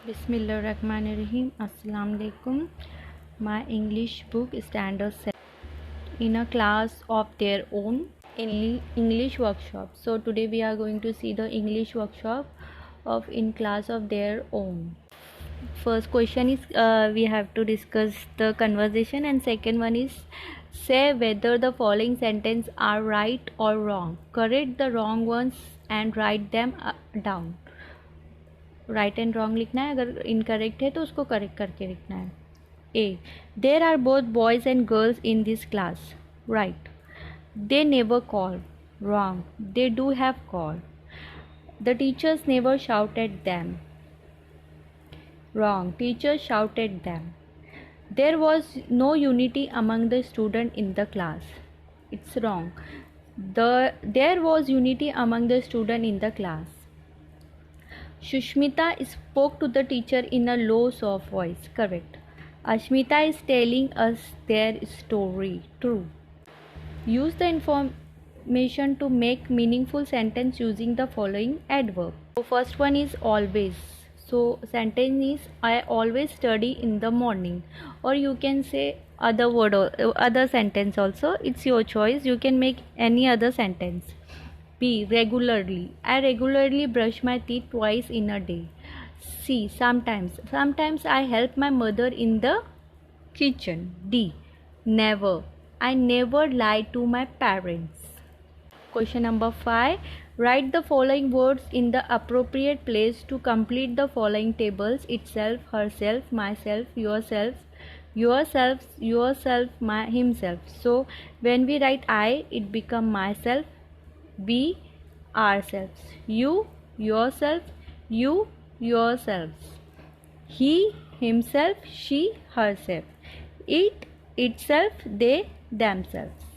Bismillahirrahmanirrahim. Assalamu alaikum. My English book standard 7 in a class of their own English workshop. So today we are going to see the English workshop of in class of their own. First question is we have to discuss the conversation, and second one is say whether the following sentence are right or wrong. Correct the wrong ones and write them down. Right and wrong लिखना है, अगर incorrect है तो उसको correct करके लिखना है. A, there are both boys and girls in this class. Right. They never call. Wrong. They do have call. The teachers never shouted them. Wrong. Teachers shouted them. There was no unity among the student in the class. It's wrong. There was unity among the student in the class. Shushmita spoke to the teacher in a low, soft voice. Correct. Ashmita is telling us their story. True. Use the information to make meaningful sentence using the following adverb. So first one is always. So sentence is I always study in the morning. Or you can say other sentence also. It's your choice. You can make any other sentence. B, regularly. I regularly brush my teeth twice in a day. C, sometimes. Sometimes I help my mother in the kitchen. D, never. I never lie to my parents. Question number 5. Write the following words in the appropriate place to complete the following tables: itself, herself, myself, yourself, himself. So when we write I, it become myself. We, ourselves. You, yourself. You, yourselves. He, himself. She, herself. It, itself. They, themselves.